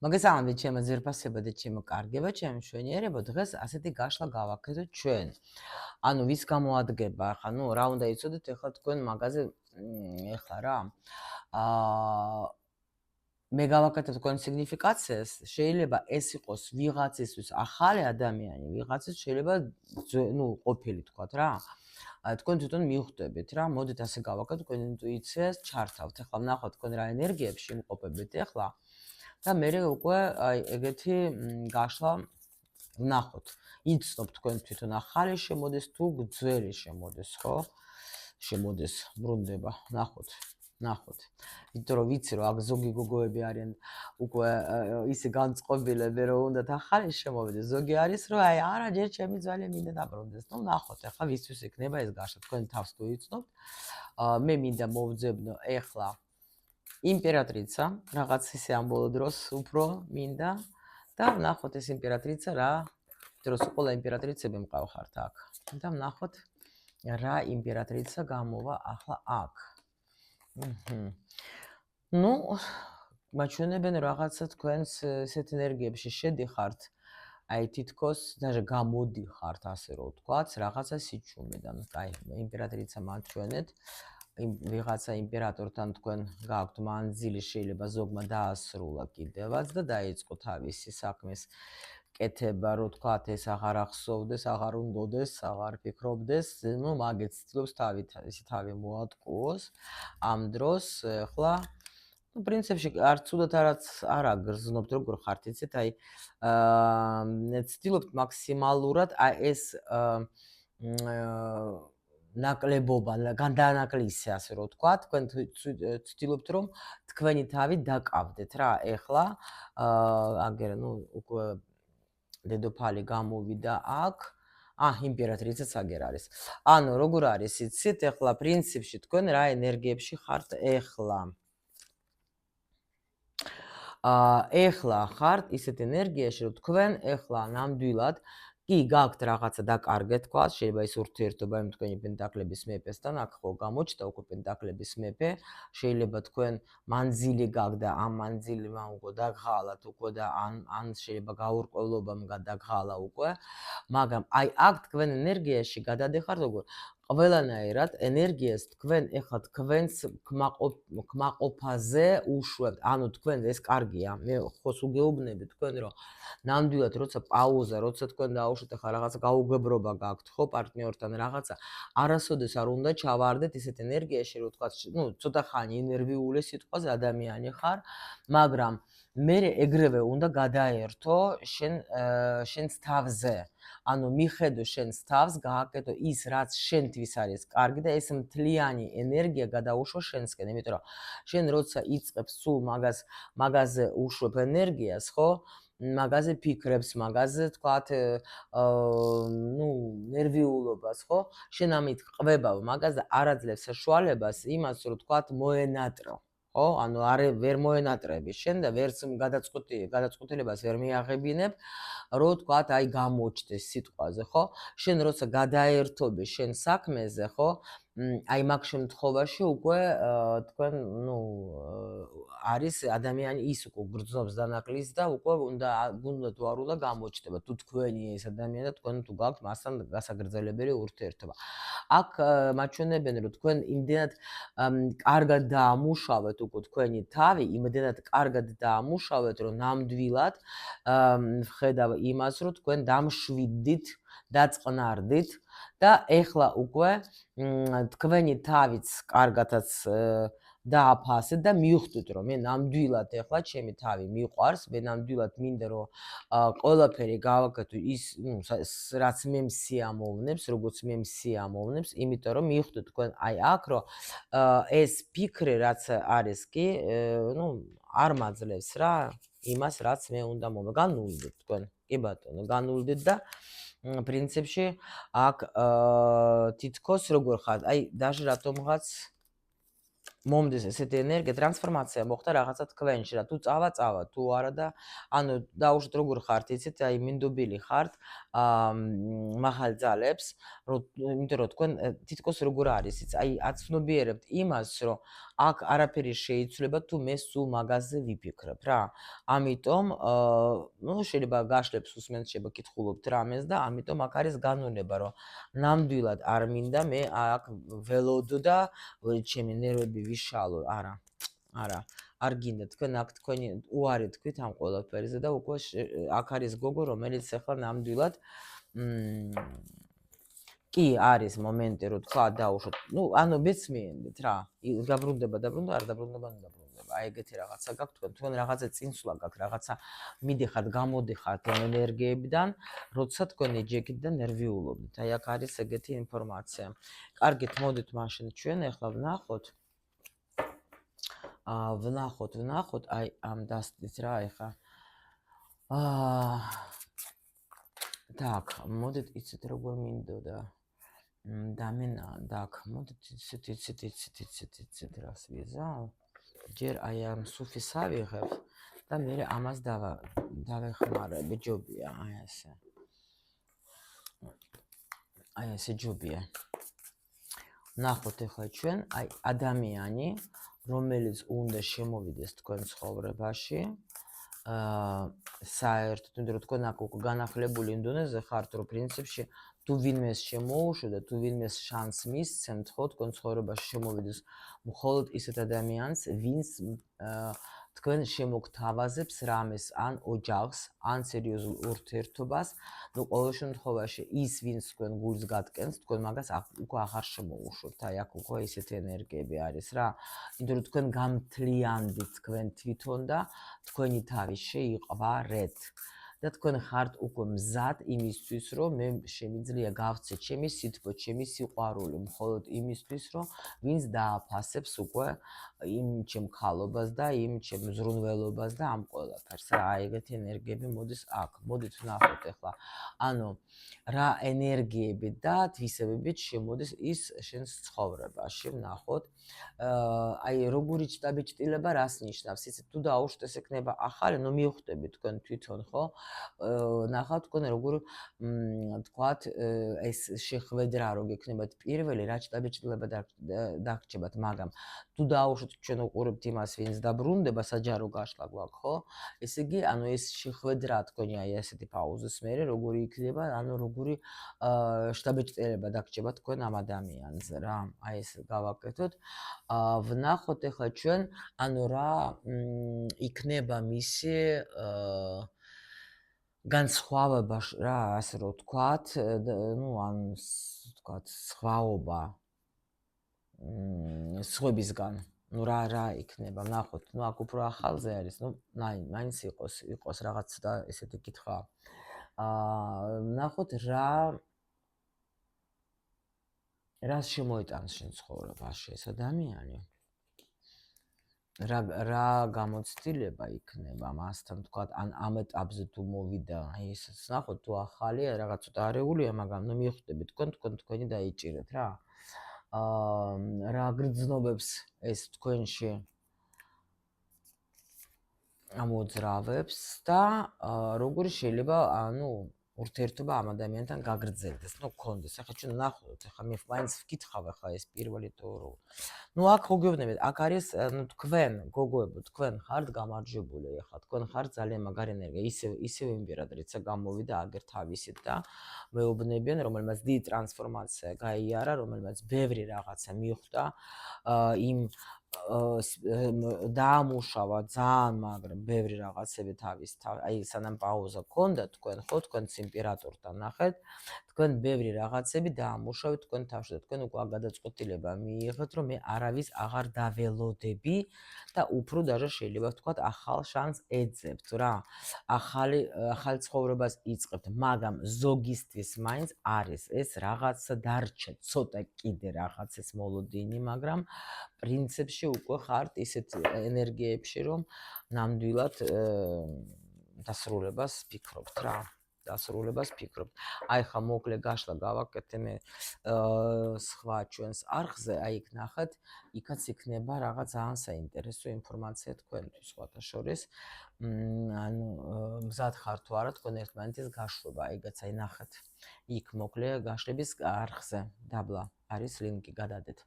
მოგესალმებით ჩემო ძვირფასებო და ჩემო კარგებო, ჩემი მშვენიერებო, დღეს ასეთი გაშლა გავაკეთოთ ჩვენ. ანუ ვის გამოადგება, ახლა რა უნდა იცოდეთ ახლა თქვენ მაგაზე ახლა რა. მე გავაკეთებ თქვენ სიგნიფიკაციას, შეიძლება ეს იყოს ვიღაცისთვის ახალი ადამიანი, ვიღაცის შეიძლება ყოფილი თქვათ რა. თქვენ თვითონ მიხვდებით რა, მოდით ასე გავაკეთოთ, თქვენ ინტუიციას ჩართავთ. ახლა ვნახოთ თქვენ რა ენერგიებში იმყოფებით ახლა. და მე უკვე აი ეგეთი გაშლა ვნახოთ. იცნობ თქვენ თვითონ ახალი შემოდეს თუ გძველი შემოდეს, ხო? შემოდეს, ბრუნდება, ვნახოთ. იმიტომ რომ ვიცი რომ აქ ზოგი გოგოები არიან უკვე ისე განწყობილები რომ უნდათ ახალი შემოვიდეს. ზოგი არის რომ აი არა ჯერ ჩემი ძველი მინდა დაბრუნდეს. ნუ ვნახოთ ახლა ვისთვის იქნება ეს გაშლა. თქვენ თავს თუ იცნობთ. მე მინდა მოვძებნო ახლა იმპერატრიცა, რაღაც ისე ამ ბოლო დროს უფრო მინდა და ვნახოთ ეს იმპერატრიცა რა დროს ყველა იმპერატრიცები მყავხართ აქ. და ვნახოთ რა იმპერატრიცა გამოვა ახლა აქ. ნუ მაჩვენებენ რაღაცა თქვენს ესეთ ენერგიებში შედიხართ. აი თითქოს даже გამოდიხართ ასე რომ ვთქვათ, რაღაცა სიჩუმედან. აი იმპერატრიცა მაჩვენეთ. ვიღაცა იმპერატორთან თქვენ გააქვთ მანძილი, შეიძლება ზოგმა დაასრულა კიდევაც და დაიწყო თავისი საქმის კეთება, რო თქვათ ეს აღარ ახსოვდეს, აღარ უნდოდეს, აღარ ფიქრობდეს, ნუ მაგეც ცდილობს თავი მოატყუოს ამ დროს. ახლა ნუ პრინციპში არც უდათ არაც არა გრძნობთ როგორ ხართ იცით, აი ცდილობთ მაქსიმალურად აი ეს ნაკლებობა, განდანაკლისი ასე რომ ვთქვა, თქვენ ცდილობთ რომ თქვენი თავი დაკავდეთ რა. ეხლა აგერ ნუ უკვე დედოფალი გამოვიდა აქ. იმპერატრიცაც აგერ არის. ანუ როგორ არის იცით, ეხლა პრინციპში თქვენ რა ენერგიებში ხართ ეხლა. ეხლა ხართ ისეთ ენერგიაში რომ თქვენ ეხლა ნამდვილად კი გაქვთ რაღაცა დაკარგეთ თქვა, შეიძლება ის ურთიერთობა იმ თქვენი პენტაკლების მეფესთან, აქ ხო გამოჩნდა უკვე პენტაკლების მეფე, შეიძლება თქვენ მანძილი გაქვთ და ამ მანძილმა უკვე დაგღალათ უკვე და ან შეიძლება გაურკვევლობამ გადაგღალა უკვე, მაგრამ აი აქ თქვენ ენერგიაში გადადიხართ როგორ ყველანაირად ენერგიას თქვენ ეხლა თქვენს კმაყოფაზე უშვებთ. ანუ თქვენ ეს კარგია. მე ხოს უგეუბნები თქვენ რომ ნამდვილად როცა პაუზა, როცა თქვენ დაუშვით ახლა რაღაცა გაუგებრობა გაქვთ ხო პარტნიორთან რაღაცა, არასოდეს არ უნდა ჩავარდეთ ისეთ ენერგიაში რომ თქვა, ნუ ცოტა ხანი ნერვიული სიტყვაზე ადამიანი ხარ, მაგრამ მე ეგრევე უნდა გადაერთო შენს თავზე. ანუ მიხედო შენს თავს, გააკეთო ის რაც შენთვის არის კარგი და ეს მთლიანი ენერგია გადაუშვა შენსკენ, იმიტომ რომ შენ როცა იწყებ სულ მაგაზე უშვებ ენერგიას, ხო? მაგაზე ფიქრებს, მაგაზე თქვათ, ნუ ნერვიულობას, ხო? შენ ამით ყვებავ მაგაზე არ აძლევს საშუალებას იმას, რომ თქვათ მოენატრო. ხო, ანუ ვერ მოენატრები შენ და ვერც გადაწყვეტილებას ვერ მიაღებინებ, რომ თქვათ აი გამოჩდეს სიტყვაზე, ხო? შენ როცა გადაერთობი შენ საქმეზე, ხო? აი მაგ შემთხვევაში უკვე თქვენ ნუ არის ადამიანი ის უკვე გრძნობს დანაკლისს და უკვე უნდა თუ არ უნდა გამოჩნდება თუ თქვენი ეს ადამიანი და თქვენ თუ გაქვთ მასთან გასაგრძელებელი ურთიერთობა. აქ მაჩვენებენ რომ თქვენ იმდენად კარგად დაამუშავეთ უკვე თქვენი თავი, იმდენად კარგად დაამუშავეთ რომ ნამდვილად ხედავ იმას რომ თქვენ დამშვიდით, დაწყნარდით და ეხლა უკვე თქვენი თავიც კარგათაც დააფასეთ და მივხვდით რომ მე ნამდვილად ეხლა ჩემი თავი მიყვარს, მე ნამდვილად მინდა რომ ყველაფერი გავაკეთო ის, რაც მე მსიამოვნებს, როგორც მე მსიამოვნებს, იმიტომ რომ მივხვდით თქვენ აი აქ რომ ეს ფიქრი რაც არის კი, ნუ არ მაძლევს რა იმას რაც მე უნდა განულდეთ თქვენ. კი ბატონო, განულდეთ და პრინციპში აქ თითქოს როგორ ხარ, აი даже რატომღაც მომდის ესეთი ენერგია, ტრანსფორმაცია მოხდა რაღაცა თქვენში რა, თუ წავა, თუ არა და ანუ დაუშვით როგორ ხართ, იცით, აი მინდობილი ხართ, მაღალ ძალებს, იმიტომ რომ თქვენ თითქოს როგორ არის, იცით, აი აცნობიერებთ იმას, რომ აქ არაფერი შეიცვლება თუ მე სულ მაგაზე ვიფიქრებ რა. ამიტომ ნუ შეიძლება გაშლებს უსმენთ შეიძლება კითხულობთ რამეს და ამიტომ აქ არის განუნება რომ ნამდვილად არ მინდა მე აქ ველოდო და ჩემი ნერვები ვიშალო არა არ გინდა თქვენ აქ თქვენი უარი თქვით ამ ყველაფერზე და უკვე აქ არის გოგო რომელიც ახლა ნამდვილად კი არის მომენტი რომ თქვა დაუშვოთ ნუ ანუ მეცმიენდეთ რა დაბრუნდება არ დაბრუნდება აი ეგეთი რაღაცა გაქვთ თქვენ რაღაცა წინსვლა გაქვთ რაღაცა მიდიხართ გამოდიხართ ენერგიებიდან როცა თქვენ ეჯეკით და ნერვიულობთ აი აქ არის ეგეთი ინფორმაცია კარგით მოდით მაშინ ჩვენ ახლა ვნახოთ აი ამ დასტის რა ეხა так მოდით იცით როგორ მინდოდა დამენა так მოდით იცით რას ვიზავ ჯერ აი ამ სუფის ავიღებ და მე ამას დავეხმარებ ჯობია აი ესე ჯობია ნახოთ ახლა ჩვენ აი ადამიანი რომელიც უნდა შემოვიდეს თქვენ ცხოვრებაში საერთოდ იმიტომ რომ თქვენ აქ უკვე განახლებული დონეზე ხართ რომ პრინციპში თუ ვინმეს შემოუშვათ და თუ ვინმეს შანსს მისცემთ ხო თქვენ ცხოვრებაში შემოვიდეს მხოლოდ ისეთ ადამიანს ვინც თქვენ შემოგთავაზებს რამეს ან ოჯახს ან სერიოზულ ურთიერთობას ნუ ყოველ შემთხვევაში ის ვინც თქვენ გულს გატკენს თქვენ მაგას უკვე აღარ შემოუშვებთ აი აქ უკვე ისეთი ენერგიები არის რა იმიტომ რომ თქვენ გამთლიანდით თქვენ თვითონ და თქვენი თავი შეიყვარეთ და თქვენ ხართ უკვე მზად იმისთვის რომ მე შემიძლია გავცე ჩემი სითბო ჩემი სიყვარული მხოლოდ იმისთვის რომ ვინც დააფასებს უკვე იმ ჩემ ხალობას და იმ ჩემ ზრუნველობას და ამ ყველაფერს რა ეგეთი ენერგიები მოდის აქ მოდით ვნახოთ ახლა ანუ რა ენერგიები და თვისებებით შემოდის ის შენს ცხოვრებაში ვნახოთ აი როგორი ჭტაბჭტილება რას ნიშნავს იცით თუ დაუშვათ ეს ექნება ახალი ნუ მივხვდები თქვენ თვითონ ხო ნახავთ თქვენ როგორ თქვათ ეს შეხვედრა რო გექნებათ პირველი რა ჭტაბჭტილება დაგჭებათ მაგრამ თუ დაუშვათ ჩვენ უყურებთ იმას ვინც დაბრუნდება საჯარო გაშლა გვაქვს ხო ესე იგი ანუ ეს შეხვედრა თქვენი აი ესეთი პაუზის მერე როგორი იქნება ანუ როგორი ჭტაბჭტილება დაგჭება თქვენ ამ ადამიანზე რა აი ეს გავაკეთოთ ვნახოთ ახლა ჩვენ ანუ რა იქნება მისი განსხვავება რა ასე რომ ვთქვათ ნუ ან ვთქვათ სხვაობა სხვებისგან ნუ რა იქნება ვნახოთ ნუ აქ უფრო ახალზე არის ნუ მაინც იყოს რაღაც და ესეთი კითხვა ვნახოთ რას შემოიტანს შენ ცხოვრებაში ეს ადამიანი რა გამოცდილება იქნება მასთან თქვა ან ამ ეტაპზე თუ მოვიდა აი ეს ნახოთ თუ ახალია რაღაც ცოტა არეულია მაგრამ ნუ მიხვდები თქვენი დაიჭირეთ რა რა გრძნობებს ეს თქვენში ამოძრავებს და როგორი შეიძლება ანუ ურთიერთობა ამ ადამიანთან გაგრძელდეს ნუ გქონდეს ახლა ჩვენ ნახოთ ახლა მე მაინც ვკითხავ ახლა ეს პირველი თუ ნუ აქ ხო გეუბნებით აქ არის ნუ თქვენ გოგოებო თქვენ ხართ გამარჯვებული ახლა თქვენ ხართ ძალიან მაგარი ენერგია ისევ იმპერად რიცა გამოვიდა აგერ თავისით და მეუბნებიან რომელმაც დიდი ტრანსფორმაცია გაიარა რომელმაც ბევრი რაღაცა მიხვდა იმ დაამუშავა ძალიან მაგრამ ბევრი რაღაცები თავის აი სანამ პაუზა გქონდა თქვენ ხო თქვენს იმპერატორთან ნახეთ თქვენ ბევრი რაღაცები დაამუშავეთ თქვენ თავში და თქვენ უკვე გადაწყვეტილება მიიღეთ რომ მე არავის აღარ დაველოდები და უფრო даже შეიძლება ვთქვათ ახალ შანსს ეძებთ რა ახალი ცხოვრებას იწყებთ მაგრამ ზოგისთვის მაინც არის ეს რაღაცა დარჩა ცოტა კიდე რაღაცის მოლოდინი მაგრამ პრინციპში უკვე ხართ ისეთ ენერგიებში რომ ნამდვილად დასრულებას ფიქრობთ რა აი ხა მოკლე გაშლა გავაკეთე მე სხვა ჩვენს არხზე აი იქ ნახეთ იქაც იქნება რაღაც ძალიან საინტერესო ინფორმაცია თქვენთვის სხვათა შორის ანუ მზად ხარ თუ არა თქვენ ერთმანეთის გაშვება, ეგეც აი ნახეთ. იქ მოკლე გაშლების არხზე დაბლა არის ლინკი, გადადეთ.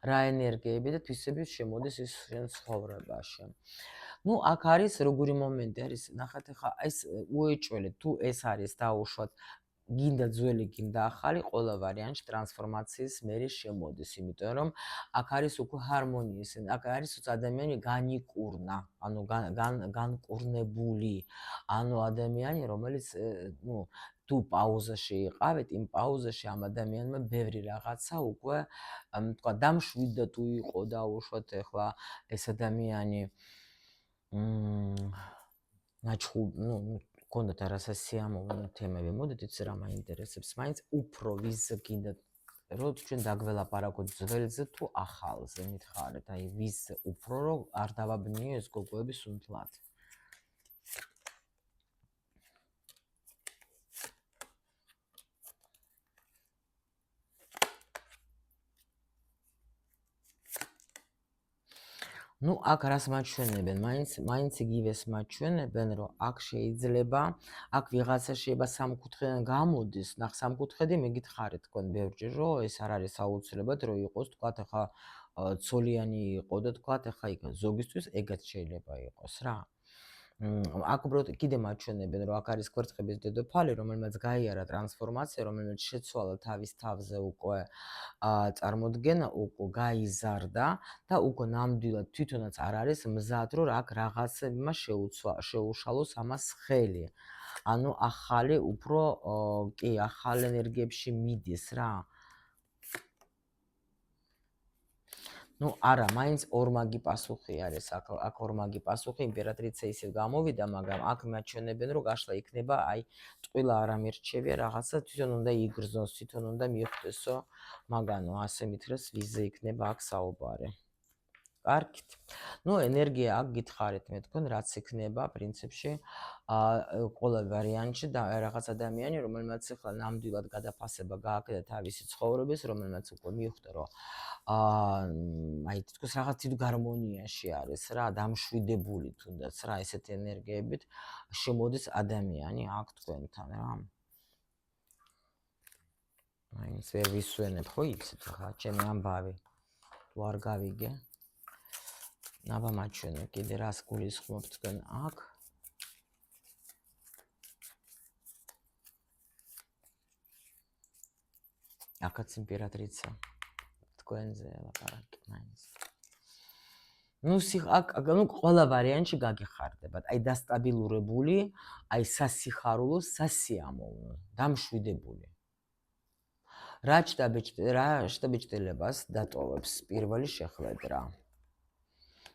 რა ენერგიები და თვისები შემოდის ის შენ ცხოვრებაში. ნუ აქ არის როგორი მომენტი არის, ნახეთ ახლა ეს უეჭველეთ თუ ეს არის დაუშვათ გინდა ძველი, გინდა ახალი, ყველა ვარიანტში ტრანსფორმაციის მერი შემოდის, იმიტომ რომ აქ არის უკვე ჰარმონიის, აქ არის ადამიანი განიკურნა, ანუ განკურნებული, ანუ ადამიანი, რომელიც ნუ თუ პაუზაში იყავით, იმ პაუზაში ამ ადამიანმა ბევრი რაღაცა უკვე თქვა დამშვიდდა თუ იყო დაუშვათ ახლა ეს ადამიანი გქონდათ არასა სიამოვნო თემები, მოდით იცი რა მაინტერესებს, მაინც უფრო ვის გინდათ რომ ჩვენ დაგველაპარაკოთ ძველზე თუ ახალზე, მითხარით, აი ვის უფრო რომ არ დავაბნიო ეს გოგოები სუნთლად. ნუ აქ რას მაჩვენებენ, მაინც იგივეს მაჩვენებენ, რომ აქ შეიძლება, აქ ვიღაცა შეიძლება სამკუთხედან გამოდის, ნახ სამკუთხედი მიგითხარით თქვენ ბევრჯერ, რომ ეს არ არის აუცილებლად, რომ იყოს, თქვათ ახლა ცოლიანი იყო და თქვათ ახლა იქ ზოგისთვის ეგაც შეიძლება იყოს რა. აქ უბრალოდ კიდე მაჩვენებენ, რომ აქ არის კვერცხების დედოფალი, რომელმაც გაიარა ტრანსფორმაცია, რომელმაც შეცვალა თავის თავზე უკვე წარმოდგენა, უკვე გაიზარდა და უკვე ნამდვილად თვითონაც არ არის მზად, რომ აქ რაღაცებმა შეუშალოს ამას ხელი. ანუ ახალი უფრო კი, ახალ ენერგიებში მიდის რა. ნუ არა, მაინც ორმაგი პასუხი არის, აქ ორმაგი პასუხი, იმპერატრიცე ისე გამოვიდა, მაგრამ აქ მაჩვენებენ, რომ გაშლა იქნება, აი, ტყილა არ ამირჩევია, რაღაცა თვითონ უნდა იგრძნოს, თვითონ უნდა მიხვდესო, მაგანო, ასე მითხრეს, ვიზე იქნება აქ საუბარი. კარგით. ნუ ენერგია აქ გითხარით მე თქვენ, რაც იქნება პრინციპში, ყველა ვარიანტში და რაღაც ადამიანი, რომელმაც ახლა ნამდვილად გადაფასება გააკეთა თავისი ცხოვრების, რომელმაც უკვე მიხვდა, რომ აი თითქოს რაღაც თვით გარმონიაში არის რა, დამშვიდებული თუნდაც რა, ესეთი ენერგიებით შემოდის ადამიანი აქ თქვენთან რა. მაინც ვერ ვისვენებ, ხო იცით ხა, ჩემი ამბავი. თუ არ გავიგე. აბა მაჩვენე, კიდე რას გულისხმობ თქვენ აქ. აქაც იმპერატრიცა. თქვენზე ლაპარაკი მაინც. ნუ ნუ ყველა ვარიანტში გაგიხარდებათ. აი დასტაბილურებული, აი სასიხარულო, სასიამოვნო, დამშვიდებული. რა შტაბეჭდილებას დატოვებს პირველი შეხვედრა.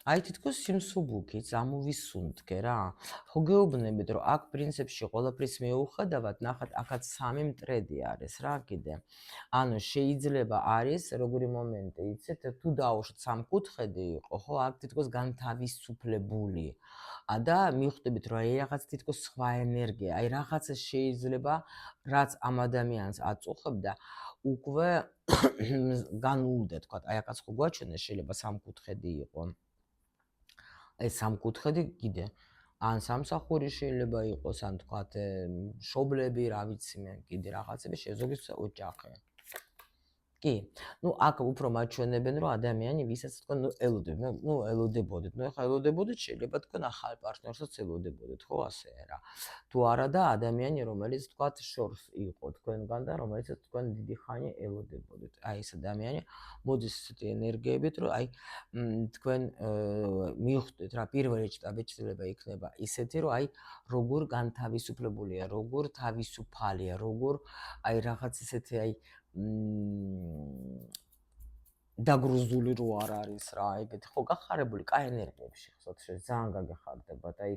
აი თითქოს სიმსუბუქით ამოვისუნთქე რა. ხო გეუბნებით, რომ აქ პრინციპში ყველაფრის მეუხედავად, ნახეთ, აქაც სამი მტრედი არის რა კიდე. ანუ შეიძლება არის როგორი მომენტი, იცით, თუ დაუშვათ სამკუთხედი იყო, ხო, აქ თითქოს განთავისუფლებული. და მიხვდებით, რომ აი რაღაც თითქოს სხვა ენერგია, აი რაღაცა შეიძლება, რაც ამ ადამიანს აწუხებდა, უკვე განულდა, თქვა, აი აქაც ხო გვაჩვენეს, შეიძლება სამკუთხედი იყო. ეს სამკუთხედი კიდე ან სამსახური შეიძლება იყოს, ან თქვათ მშობლები, რა ვიცი მე, კიდე რაღაცები ზოგის ოჯახი. კი, ნუ აქ უფრო მაჩვენებენ, რომ ადამიანი ვისაც თქვენ ელოდებთ, ნუ ელოდებოდეთ, ნუ ახლა ელოდებოდეთ, შეიძლება თქვენ ახალ პარტნიორსაც ელოდებოდეთ, ხო ასე რა. თუ არა და ადამიანი, რომელიც თქვათ შორს იყო თქვენგან და რომელიცაც თქვენ დიდი ხანი ელოდებოდეთ. აი ეს ადამიანი მოდის ესეთი ენერგიებით, რომ აი თქვენ მიხვდეთ რა, პირველი შტაბეჭდილება იქნება ისეთი, რომ აი როგორ განთავისუფლებულია, როგორ თავისუფალია, როგორ აი რაღაც ესეთი აი დაგრუზული რო არ არის რა, ეგეთი ხო გახარებული კაი ენერგიებში ხსოვთ ძალიან გაგეხარდებათ, აი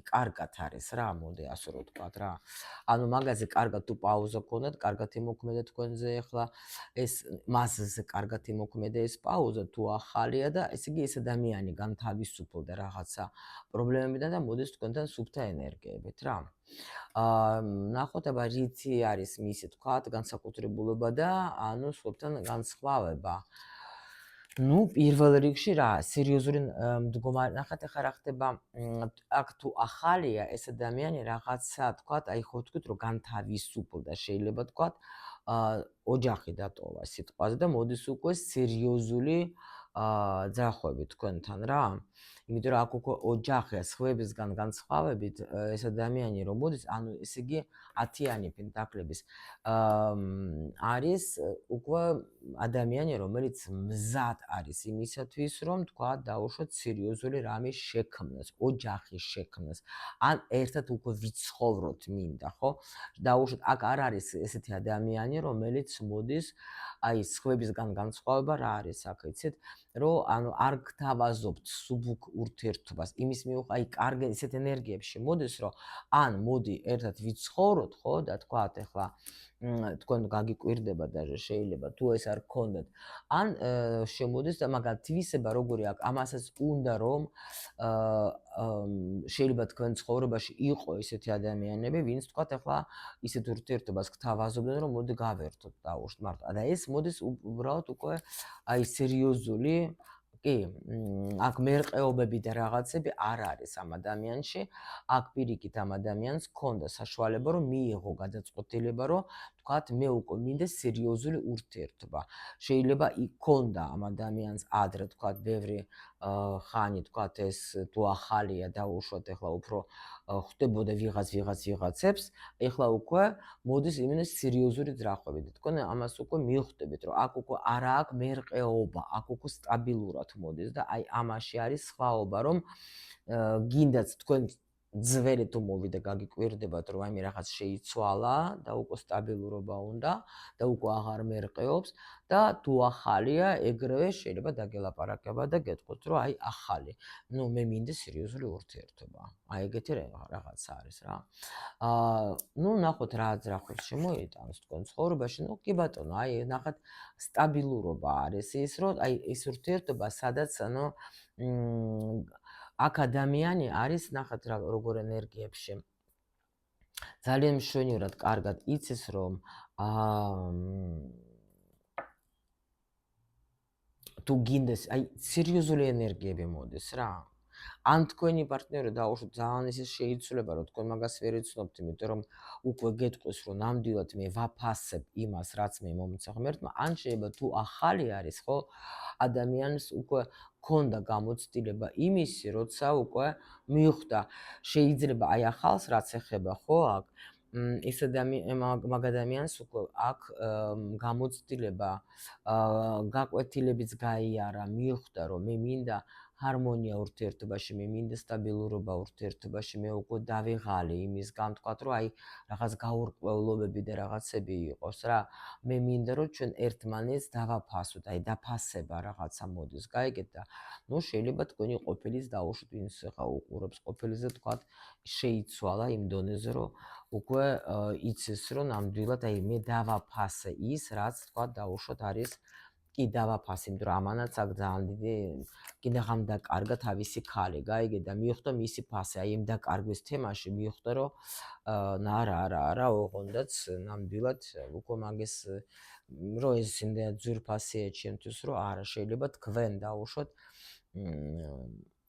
კარგად არის რა, მოდი ასე რომ ვთქვათ რა. ანუ მაგაზე კარგად თუ პაუზა გქონდათ, კარგად იმოქმედა თქვენზე ახლა ეს მასზე კარგად იმოქმედა ეს პაუზა თუ ახალია და ესე იგი ეს ადამიანი განთავისუფლდა რაღაცა პრობლემებიდან და მოდის თქვენთან სუფთა ენერგიებით რა. ნახოთ აბა რითი არის მისი თქვათ განსაკუთრებულობა და ანუ სხვებთან განსხვავება. ნუ პირველ რიგში რა, სერიოზული მდგომარეობა, ნახეთ ახლა რა ხდება, აქ თუ ახალია ეს ადამიანი რაღაცა თქვათ, აი ხო თქვით რომ განთავისუფლდა, შეიძლება თქვათ, ოჯახი დატოვა სიტყვაზე და მოდის უკვე სერიოზული ძახვები თქვენთან რა. იმიტომ რომ აქ უკვე ოჯახია, სხვებისგან განსხვავებით, ეს ადამიანი რომ მოდის, ანუ ესე იგი 10-იანი პენტაკლების არის უკვე ადამიანი, რომელიც მზად არის იმისათვის, რომ თქვა დაუშვათ სერიოზული რამის შექმნას, ოჯახის შექმნას. ან ერთად უკვე ვიცხოვროთ მინდა, ხო? დაუშვათ აქ არ არის ესეთი ადამიანი, რომელიც მოდის, აი სხვებისგან განსხვავება რა არის აქ, იცით? რომ ანუ არ გთავაზობთ სუბუქ ურთიერთობას. იმის მიუხედავად, აი კარგი ესეთ ენერგიებში შემოდის, რომ ან მოდი ერთად ვიცხოვროთ, ხო? და თქვათ ახლა თქვენ გაგიკვირდება და შეიძლება თუ ეს არ გქონდათ ან შემოდის და მაგრამ თვისება როგორი აქვს ამასაც უნდა რომ შეიძლება თქვენ ცხოვრებაში იყო ესეთი ადამიანები ვინც თქვათ ახლა ისეთ ურთიერთობას გთავაზობდნენ რომ მოდი გავერთოთ დაუშვათ მარტო და ეს მოდის უბრალოდ უკვე აი სერიოზული კი, აქ მერყეობები და რაღაცები არ არის ამ ადამიანში. აქ პირიქით ამ ადამიანს ჰქონდა საშუალება რომ მიიღო გადაწყვეტილება რომ თქვათ მე უკვე მინდა სერიოზული ურთიერთობა. შეიძლება იქონდა ამ ადამიანს ადრე თქვათ ბევრი ხანი თქვათ ეს თუ ახალია დაუშვათ ახლა უფრო ხვდებოდა ვიღაცებს, ახლა უკვე მოდის იმენე სერიოზული ძრახვები და თქვენ ამას უკვე მიხვდებით რომ აქ უკვე არ აქვს მერყეობა, აქ უკვე სტაბილურად მოდის და აი ამაში არის სხვაობა რომ გინდათ თქვენ ძველი თუ მოვიდა გაგიკვირდებათ რომ აი რაღაც შეიცვალა და უკვე სტაბილურობა უნდა და უკვე აღარ მერყეობს და თუ ახალია ეგრევე შეიძლება დაგელაპარაკება და გეტყვით რომ აი ახალი ნუ მე მინდა სერიოზული ურთიერთობა აი ეგეთი რაღაცა არის რა ნუ ნახოთ რა ძრახებს შემოიტანს თქვენ ცხოვრებაში ნუ კი ბატონო აი ნახეთ სტაბილურობა არის ის რომ აი ეს ურთიერთობა სადაც ანუ აქ ადამიანი არის ნახეთ როგორ ენერგიებში ძალიან მშვენივრად კარგად იცის რომ თუ გინდეს აი სერიოზული ენერგიები მოდის რა ან თქვენი პარტნიორი დაუშვათ ძალიან ისე შეიცვლება რომ თქვენ მაგას ვერ იცნობთ იმიტომ რომ უკვე გეტყვის რომ ნამდვილად მე ვაფასებ იმას რაც მე მომცა ღმერთმა ან შეიძლება თუ ახალი არის ხო ადამიანს უკვე ქონდა გამოცდილება იმისი როცა უკვე მიხვდა შეიძლება აი ახალს რაც ეხება ხო აქ ეს მაგ ადამიანს უკვე აქ გამოცდილება გაკვეთილებიც გაიარა მიხვდა რომ მე მინდა ჰარმონია ურთიერთობაში, მე მინდა სტაბილურობა ურთიერთობაში, მე უკვე დავიღალი იმისგან თქვათ რომ აი რაღაც გაურკვევლობები და რაღაცები იყოს რა. მე მინდა რომ ჩვენ ერთმანეთს დავაფასოთ, აი დაფასება რაღაცა მოდის, გაიგეთ და ნუ შეიძლება თქვენი ყოფილის დაუშვით ვინც ხა უყურებს ყოფილიზე თქვათ შეიცვალა იმ დონეზე რომ უკვე იცის რომ ნამდვილად აი მე დავაფასე ის რაც თქვათ დაუშვათ არის კი დავაფასე, იმიტომ რომ ამანაც აქ ძალიან დიდი კიდე ღამ დაკარგა თავისი ქალი, გაიგე და მიხვდა მისი ფასი, აი იმ დაკარგვის თემაში მიხვდა რომ არა, ოღონდაც ნამდვილად უკვე მაგის რომ ეს იმდა ძვირფასია ჩემთვის რომ არა შეიძლება თქვენ დაუშვათ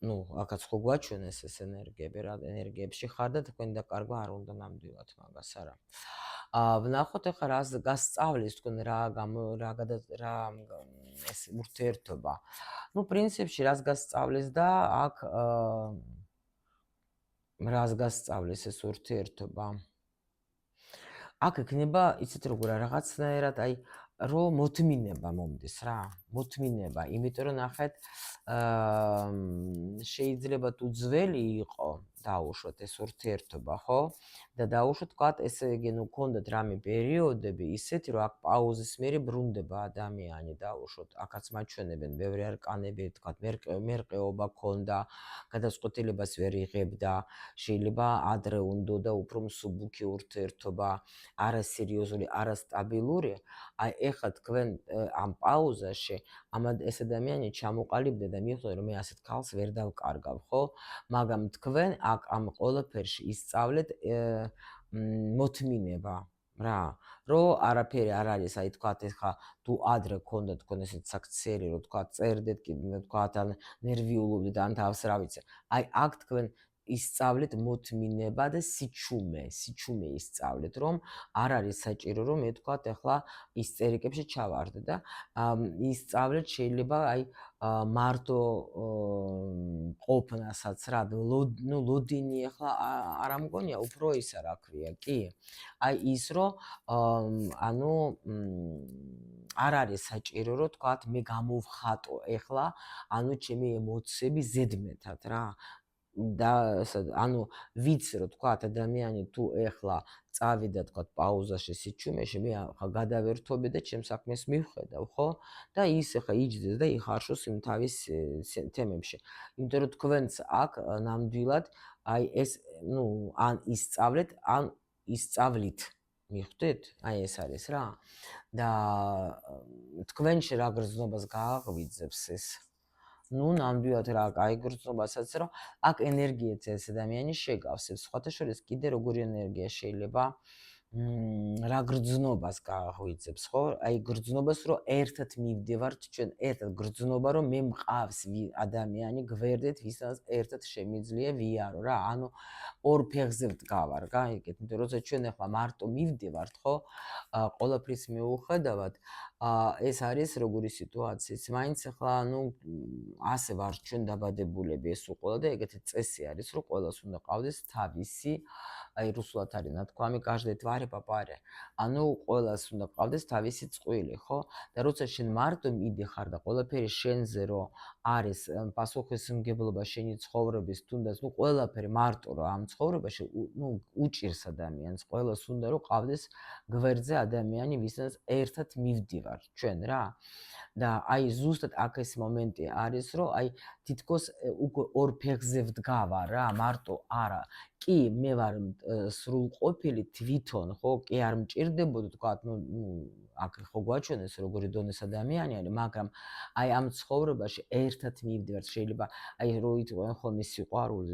ნუ აქაც ხო გვაჩვენეს ეს ენერგიები რა ენერგიებში ხარ და თქვენ დაკარგვა არ უნდა ნამდვილად მაგას არა ვნახოთ ახლა რას გასწავლის თქვენ რა ეს ურთიერთობა. ნუ პრინციპში რას გასწავლის და აქ რას გასწავლის ეს ურთიერთობა. აქ იქნება იცით როგორ რაღაცნაირად აი რომ მოთმინება მომდის რა. მოთმინება, იმიტომ რომ ნახეთ შეიძლება თუ ძველი იყო დაუშვათ ეს ურთიერთობა, ხო? და დაუშვათ თქვათ ესე იგი ნუ გქონდათ რამე პერიოდები ისეთი რომ აქ პაუზის მერე ბრუნდება ადამიანი დაუშვათ აქაც მაჩვენებენ ბევრი არკანები თქვათ მერყეობა ქონდა გადაწყვეტილებას ვერ იღებდა შეიძლება ადრე უნდა და უფრო მსუბუქი ურთიერთობა არასერიოზული არასტაბილური აი ეხლა თქვენ ამ პაუზაში ეს ადამიანი ჩამოყალიბდა და მიხვდა რომ მე ასეთ ქალს ვერ დავკარგავ, ხო? მაგრამ თქვენ აქ ამ ყველაფერში ისწავლეთ მოთმინება. რა რომ არაფერი არ არის, აი თქვათ ეხა თუ ადრე გქონდა თქვენ ესეთ საქციელი, რომ თქვათ წერდეთ კიდე თქვათ ან ნერვიულობდით ან თავს რა ვიცი. აი აქ თქვენ ისწავლეთ მოთმინება და სიჩუმე ისწავლეთ, რომ არ არის საჭირო რომ მე თქვათ ეხლა ის წერიკებში ჩავარდე და ისწავლეთ შეიძლება აი მარტო ყოფნასაც რა ნუ ლოდინი ეხლა არ ამგონია უფრო ისა რა ქვია კი აი ის რომ ანუ არ არის საჭირო რომ თქვათ მე გამოვხატო ეხლა ანუ ჩემი ემოციები ზედმეტად რა და ანუ ვიცი რომ თქვათ ადამიანი თუ ეხლა წავიდა თქვათ პაუზაში სიჩუმეში მე ხა გადავერთობი და ჩემს საქმეს მივხედავ ხო და ის ეხა იჯდეს და იხარშოს იმ თავის თემებში იმიტომ რომ თქვენც აქ ნამდვილად აი ეს ნუ ან ისწავლეთ ან ისწავლით მიხვდით აი ეს არის რა და თქვენში რა გრძნობას გააღვიძებს ეს ნუ ნამდვილად რა კაი გრძნობასაც რომ აქ ენერგიაც ეს ადამიანი შეგავსებს სხვათა შორის კიდე როგორი ენერგია შეიძლება რა გრძნობას გააღვიძებს ხო აი გრძნობას რომ ერთად მივდივართ ჩვენ ერთად გრძნობა რომ მე მყავს ადამიანი გვერდით ვისაც ერთად შემიძლია ვიარო რა ანუ ორ ფეხზე ვდგავარ გაიგეთ იმიტომ რომ ჩვენ ახლა მარტო მივდივართ ხო ყველაფრის მიუხედავად ეს არის როგორი სიტუაცია მაინც ახლა ანუ ასე ვარ ჩვენ დაბადებულები ეს უყოლა და ეგეთი წესი არის რომ ყველას უნდა ყავდეს თავისი აი რუსულად არის ნათქვამი каждый твари попаре ანუ ყველას უნდა ყავდეს თავისი წყვილი ხო და როცა შენ მარტო მიდიხარ და ყველაფერი შენზე რომ არის პასუხისმგებლობა შენი ცხოვრების თუნდაც ნუ ყველაფერი მარტო რომ ამ ცხოვრებაში ნუ უჭირს ადამიანს ყველას უნდა რომ ყავდეს გვერდზე ადამიანი ვისაც ერთად მივდივარ ჩვენ რა და აი ზუსტად აქ ეს მომენტი არის რომ აი თითქოს უკვე ორ ფეხზე ვდგავარ რა მარტო არა კი მე ვარ სრულყოფილი თვითონ ხო კი არ მჭირდებოდა თქვა ნუ აქ ხო გვაჩვენეს როგორი დონეს ადამიანი არის მაგრამ აი ამ ცხოვრებაში ერთად მივდივართ შეიძლება აი რო იტყვიან ხოლმე სიყვარული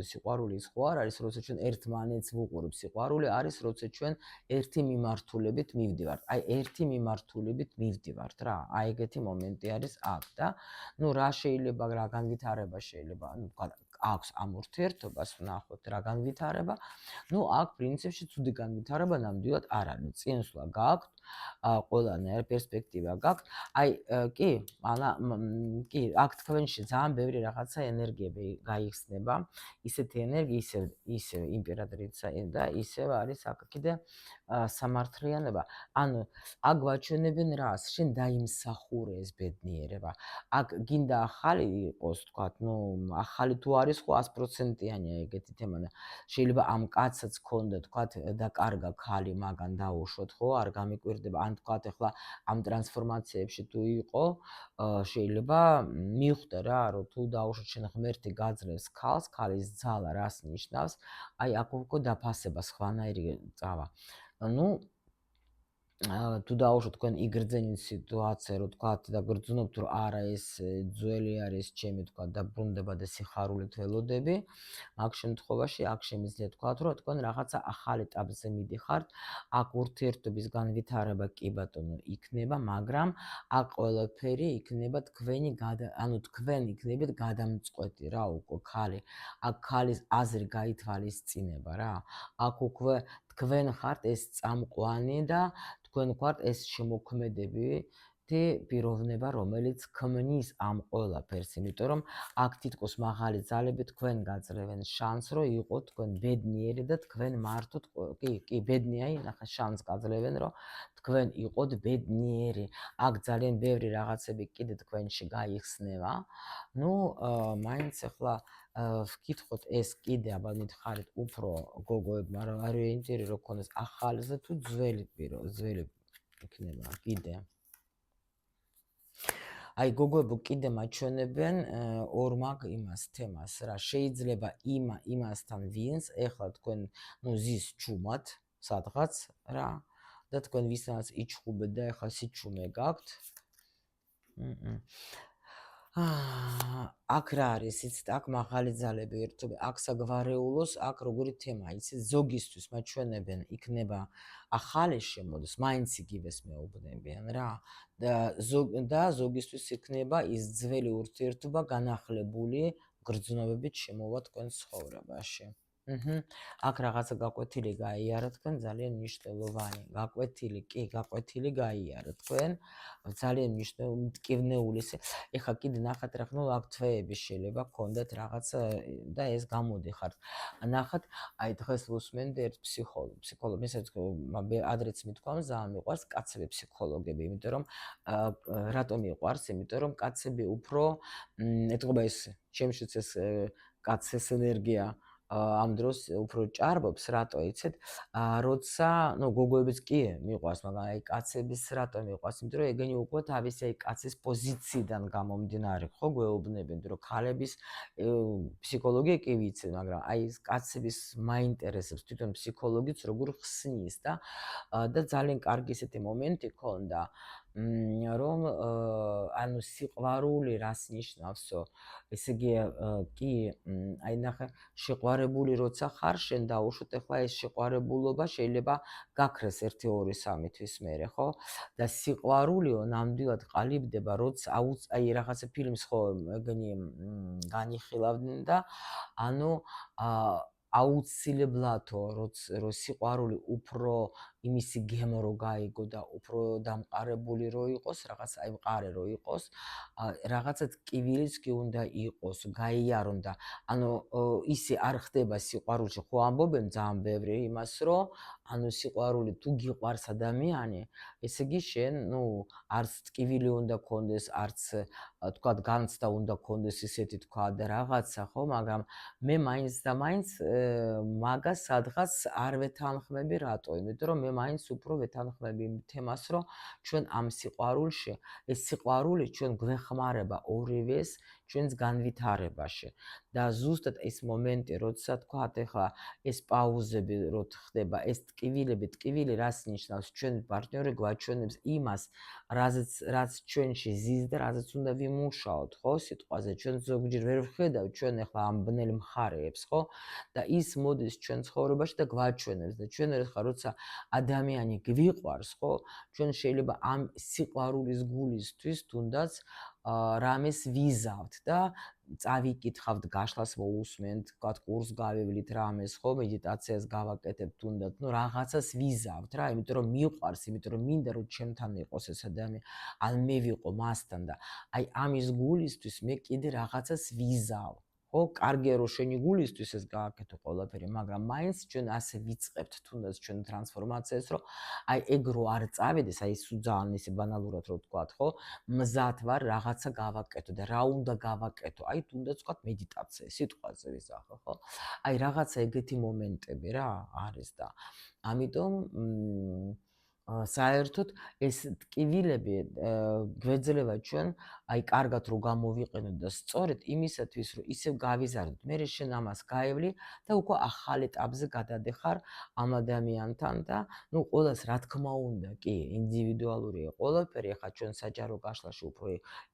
ის ხო არ არის როცა ჩვენ ერთმანეთს ვუყურებთ სიყვარული არის როცა ჩვენ ერთი მიმართულებით მივდივართ აი ერთი მიმართულებით მივდივართ რა აი ეგეთი მომენტი არის აქ და ნუ რა შეიძლება რა განვითარება შეიძლება ნუ აქვს ამ ურთიერთობას ვნახოთ რა განვითარება ნუ აქ პრინციპში ცუდი განვითარება ნამდვილად არ არის წინსვლა გააქვთ ყველანაირ პერსპექტივა გაქვთ აი კი აქ თქვენში ძალიან ბევრი რაღაცა ენერგიები გაიხსნება ისეთი ენერგია ისევ იმპერატრიცა და ისევ არის აქ კიდე სამართლიანობა ანუ აქ გვაჩვენებენ რას შენ დაიმსახურე ეს ბედნიერება აქ გინდა ახალი იყოს თქვათ ნუ ახალი თუ არის ხო 100%-იანია ეგეთი თემა და შეიძლება ამ კაცსაც ქონდა თქვათ და კარგა ქალი მაგან დაუშვოთ ხო არ გამიკვირდება ან თქვათ ახლა ამ ტრანსფორმაციებში თუ იყო შეიძლება მიხვდა რა რომ თუ დაუშვოთ შენ ღმერთი გაძლევს ქალს ქალის ძალა რას ნიშნავს აი აქ უკვე დაფასება სხვანაირი წავა ну თუ დაუშვოთ თქვენ იგრძენით სიტუაცია რომ თქვათ და გრძნობთ რომ არა ეს ძველი არის ჩემი თქვათ დაბრუნდება და სიხარულით ველოდები აქ შემთხვევაში აქ შემიძლია თქვათ რომ თქვენ რაღაცა ახალ ეტაპზე მიდიხართ აქ ურთიერთობის განვითარება კი ბატონო იქნება მაგრამ აქ ყველაფერი იქნება თქვენი ანუ თქვენ იქნებით გადამწყვეტი რა უკვე ქალი აქ ქალის აზრი გაითვალისწინება რა აქ უკვე თქვენ ხართ ეს წამყვანი და თქვენ ხართ ეს შემოქმედები და პიროვნება რომელიც ქმნის ამ ყველაფერს იმიტომ რომ აქ თითქოს მაღალი ძალები თქვენ გაძლევენ შანსს რომ იყოთ თქვენ ბედნიერი და თქვენ მართოთ კი ბედნია ნახე შანსს გაძლევენ რომ თქვენ იყოთ ბედნიერი აქ ძალიან ბევრი რაღაცები კიდე თქვენში გაიხსნება ну მაინც ახლა ვკითხოთ ეს კიდე აბა მითხარით უფრო გოგოებმა რა ორიენტირი რო ქონდეს ახალზე თუ ძველი იქნება კიდე აი გოგოებო კიდე მაჩვენებენ ორ მაგ იმას თემას რა შეიძლება იმასთან ვინს ეხლა თქვენ ნუ ზის ჩუმად სადღაც რა და თქვენ ვისაც იჩხუბეთ და ეხლა სიჩუმე გაქვთ აქ რა არის, იცით, აქ მაღალი ძალები ერთობი, აქ საგვარეულოს, აქ როგორი თემა, იცით, ზოგისთვის მაჩვენებენ, იქნება ახალი შემოდის, მაინც იგივეს მეუბნებიან რა. და ზოგისთვის იქნება ის ძველი ურთიერთობა განახლებული გრძნობებით შემოვა თქვენ ცხოვრებაში. აქ რაღაცა გაკვეთილი გაიარა თქვენ, ძალიან მნიშვნელოვანი. გაკვეთილი გაიარა თქვენ, ძალიან მტკივნეული. ეხლა კიდე ნახეთ რა, ну აქ თვეები შეიძლება გქონდეთ რაღაცა და ეს გამოდიხართ. ნახეთ, აი დღეს ვუსმენდი ერთ ფსიქოლოგს, მესაც ადრეც მithქვამს, ძალიან მიყვარს კაცები ფსიქოლოგები, იმიტომ რომ რატომ მიყვარს? იმიტომ რომ კაცები უფრო ეთქობა ეს ჩემშიც ეს კაცის ენერგია ამ დროს უფრო ჭარბობს, რატო იცით? როცა, ну, გოგოებიც კი მიყვარს, მაგრამ აი კაცების რატო მიყვარს? იმიტომ რომ ეგენი უკვე თავისი აი კაცის პოზიციიდან გამომდინარე, ხო, გვეუბნებიან, რომ ქალების ფსიქოლოგია კი ვიცი, მაგრამ აი ეს კაცების მაინტერესებს თვითონ ფსიქოლოგიც როგორ ხსნის და ძალიან კარგი ესეთი მომენტი ქონდა, რომ ანუ სიყვარული რას ნიშნავსო? ესე იგი, კი, აი ნახე, შეყვარებული როცა ხარ, შენ დაუშვათ, ახლა ეს შეყვარებულობა შეიძლება გაქრეს 1-2-3 თვის მერე, ხო? და სიყვარულიო ნამდვილად ყალიბდება, როცა აი რაღაცა ფილმს ხო ეგენი განიხილავდნენ და ანუ აუცილებლადო რო სიყვარული უფრო იმისი გემო რო გაიგო და უფრო დამყარებული რო იყოს, რაღაც აი მყარე რო იყოს, რაღაცა ტკივილიც კი უნდა იყოს, გაიარონ და ანუ ისე არ ხდება სიყვარულში, ხო ამბობენ ძალიან ბევრი იმას, რომ ანუ სიყვარული თუ გიყვარს ადამიანი, ესე იგი შენ, ну, არც ტკივილი უნდა გქონდეს, არც თქვა განცდა უნდა გქონდეს ისეთი თქვა და რაღაცა, ხო, მაგრამ მე მაინც და მაინც მაგას სადღაც არ ვეთანხმები, რატო? იმიტომ რომ მე მაინც უფრო ვეთანხმები იმ თემას, რომ ჩვენ ამ სიყვარულში, ეს სიყვარული ჩვენ გვეხმარება ორივეს ჩვენს განვითარებაში. და ზუსტად ეს მომენტი, როცა თქვათ, ეხლა ეს პაუზები რო ხდება, ეს ტკივილი რას ნიშნავს? ჩვენ პარტნიორი გვაჩვენებს იმას, რაც ჩვენში ზის და რაზეც უნდა ვიმუშაოთ, ხო, სიტყვაზე. ჩვენ ზოგჯერ ვერ ვხედავთ ჩვენ ეხლა ამ ბნელ მხარეებს, ხო? და ის მოდის ჩვენ ცხოვრებაში და გვაჩვენებს და ჩვენ ეხლა როცა ადამიანი გვიყვარს, ხო, ჩვენ შეიძლება ამ სიყვარულის გულისთვის თუნდაც რამეს ვიზავთ და წავიკითხავთ, გაშლას მოусმენთ, თქვათ, კურსს გავივლით რამეს, ხო, მედიტაციას გავაკეთებთ თუნდაც, ну, რაღაცას ვიზავთ რა, იმიტომ რომ მიყვარს, იმიტომ რომ მინდა რომ ჩემთან იყოს ეს ადამიანი, ან მე ვიყო მასთან და აი ამის გულისთვის მე კიდე რაღაცას ვიზავ. ხო, კარგია რომ შენი გულისთვის ეს გააკეთო ყველაფერი, მაგრამ მაინც ჩვენ ასე ვიწყებთ თუნდაც ჩვენ ტრანსფორმაციას, რომ აი ეგ რო არ წავიდეს, აი სულ ძალიან ისე ბანალურად რო ვთქვათ, ხო, მზად ვარ რაღაცა გავაკეთო და რა უნდა გავაკეთო? აი თუნდაც ვთქვათ მედიტაცია, სიტყვაზე ვიზახო, ხო? აი რაღაცა ეგეთი მომენტები რა არის და ამიტომ საერთოდ ეს ტკივილები გვეძლება ჩვენ აი კარგად რო გამოვიყენოთ და სწორედ იმისათვის რომ ისევ გავიზარდოთ, მერე შენ ამას გაევლი და უკვე ახალ ეტაპზე გადადეხარ ამ ადამიანთან და ну ყოველას რა თქმა უნდა, კი, ინდივიდუალურია ყველაფერი, ახლა ჩვენ საჯარო გაშლაში უფრო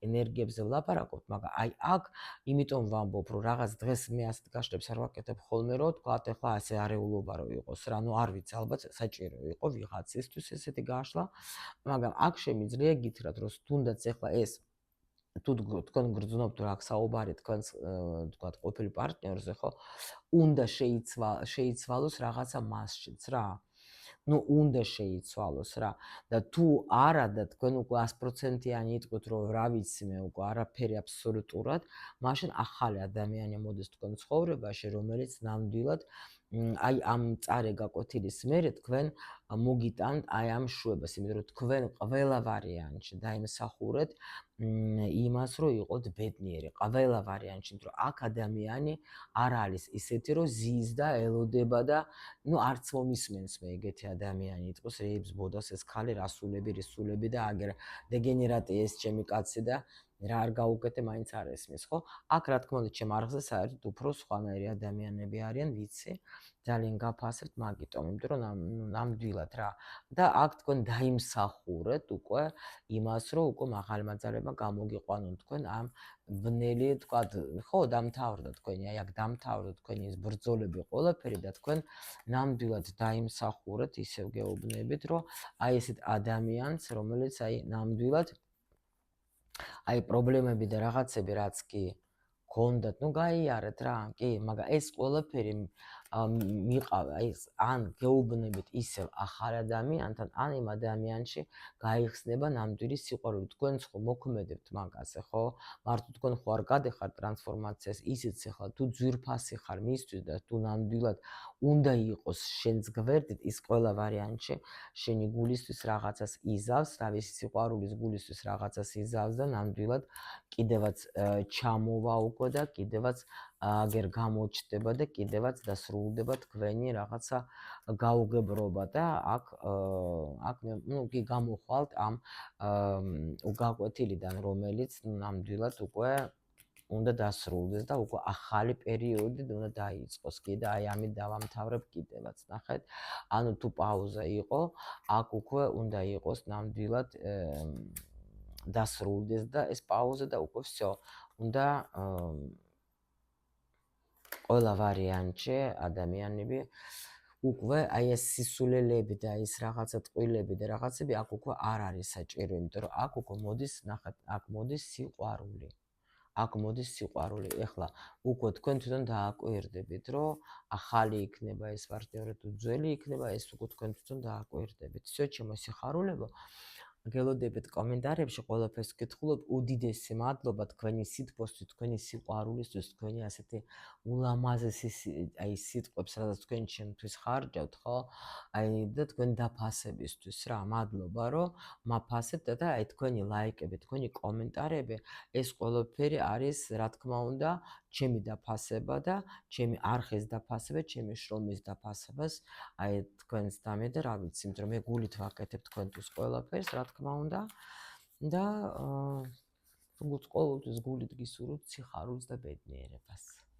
ენერგიებზე ვლაპარაკობთ, მაგრამ აი აქ იმიტომ ვამბობ, რომ რაღაც დღეს მე ასეთ გაშლებს არ ვაკეთებ ხოლმე, რომ თქვა ახლა ასე არეულობა რო იყოს რა, ну არ ვიცი, ალბათ საჭირო იყო ვიღაცისთვის ესეთი გაშლა, მაგრამ აქ შემიძლია გითხრათ, რომ თუნდაც ახლა ეს თუ თქვენ გრძნობთ რა საუბარი თქვენს თქვათ ყოფილ პარტნიორზე, ხო, უნდა შეიცვალოს რაღაცა მასშიც რა. ну უნდა შეიცვალოს რა და თუ არა და თქვენ უკვე 100%-იანი იტყვით რომ რა ვიცი მე უკვე არაფერი აბსოლუტურად, მაშინ ახალი ადამიანი მოდის თქვენ ცხოვრებაში, რომელიც ნამდვილად აი ამ წარე გაკვეთილის მერე თქვენ მოგიტანთ აი ამ შვებას, იმიტომ რომ თქვენ ყველა ვარიანტში დაიმსახურეთ იმას, რომ იყოთ ბედნიერი, ყველა ვარიანტში, იმიტომ რომ აქ ადამიანი არ არის ისეთი, რომ ზის და ელოდება და ну არც მომისმენს მე ეგეთი ადამიანი იტყოს რეიბს ბოდას ეს ქალი რასულები, რისულები და აგერ დეგენერატი ეს ჩემი კაცი და რა არ გაუკეთე, მაინც არ ესმის, ხო? აქ რა თქმა უნდა, ჩემ არხზე საერთოდ უფრო სხვანაირი ადამიანები არიან, ვიცი. ძალიან გაფასებთ მაგიტომ, იმიტომ რომ ნამდვილად რა. და აქ თქვენ დაიმსახურეთ უკვე იმას, რომ უკვე მაღალმა ძალებმა გამოგიყვანონ თქვენ ამ ბნელი, თქვათ, ხო, დამთავრდა თქვენი, აი აქ დამთავრდა თქვენი ეს ბრძოლები ყველაფერი და თქვენ ნამდვილად დაიმსახურეთ ისევ გეუბნებით, რომ აი ესეთ ადამიანს, რომელიც აი ნამდვილად აი პრობლემები და რაღაცები რაც კი გქონდათ, ნუ გაიარეთ რა, კი, მაგრამ ეს ყველაფერი მიყავ, აი ან გეუბნებით ისევ ახალ ადამიანთან, ან იმ ადამიანში გაიხსნება ნამდვილი სიყვარული. თქვენც ხო მოქმედებთ მაგაზე, ხო? მარტო თქვენ ხო არ გადეხართ ტრანსფორმაციას, ისიც ახლა თუ ძვირფასი ხარ მისთვის და თუ ნამდვილად უნდა იყოს შენს გვერდით, ის ყველა ვარიანტში შენი გულისთვის რაღაცას იზავს, თავისი სიყვარულის გულისთვის რაღაცას იზავს და ნამდვილად კიდევაც ჩამოვა უკვე და კიდევაც აგერ გამოჩნდება და კიდევაც დასრულდება თქვენი რაღაცა გაუგებრობა და აქ მე ნუ კი გამოხვალთ ამ გაკვეთილიდან, რომელიც ნამდვილად უკვე უნდა დასრულდეს და უკვე ახალი პერიოდი უნდა დაიწყოს კი და აი ამით დავამთავრებ კიდევაც. ნახეთ, ანუ თუ პაუზა იყო, აქ უკვე უნდა იყოს ნამდვილად დასრულდეს და ეს პაუზა და უკვე всё. უნდა ყველა ვარიანტში ადამიანები უკვე აი ეს სისულელები და ეს რაღაცა ტყუილები და რაღაცები აქ უკვე არ არის საჭირო, იმიტომ რომ აქ უკვე მოდის, ნახეთ, აქ მოდის სიყვარული. აქ მოდის სიყვარული. ეხლა უკვე თქვენ თვითონ დააკვირდებით, რომ ახალი იქნება ეს პარტნიორი თუ ძველი იქნება, ეს უკვე თქვენ თვითონ დააკვირდებით. всё, ჩემო სიხარულებო. გელოდებით კომენტარებში ყველაფერს გკითხულობ, უდიდესი მადლობა თქვენი სითბოსთვის, თქვენი სიყვარულისთვის, თქვენი ასეთი ულამაზესი აი სიტყვებს, სადაც თქვენ ჩემთვის ხარჯავთ, ხო? აი და თქვენ დაფასებისთვის რა, მადლობა, რომ მაფასებთ და აი თქვენი ლაიკები, თქვენი კომენტარები, ეს ყველაფერი არის, რა თქმა უნდა, ჩემი დაფასება და ჩემი არხის დაფასება, ჩემი შრომის დაფასებას, აი თქვენს დამე და რა ვიცი, იმიტომ რომ მე გულით ვაკეთებ თქვენთვის ყველაფერს, რა თქმა უნდა და როგორც ყოველთვის გულით გისურვებთ სიხარულს და ბედნიერებას.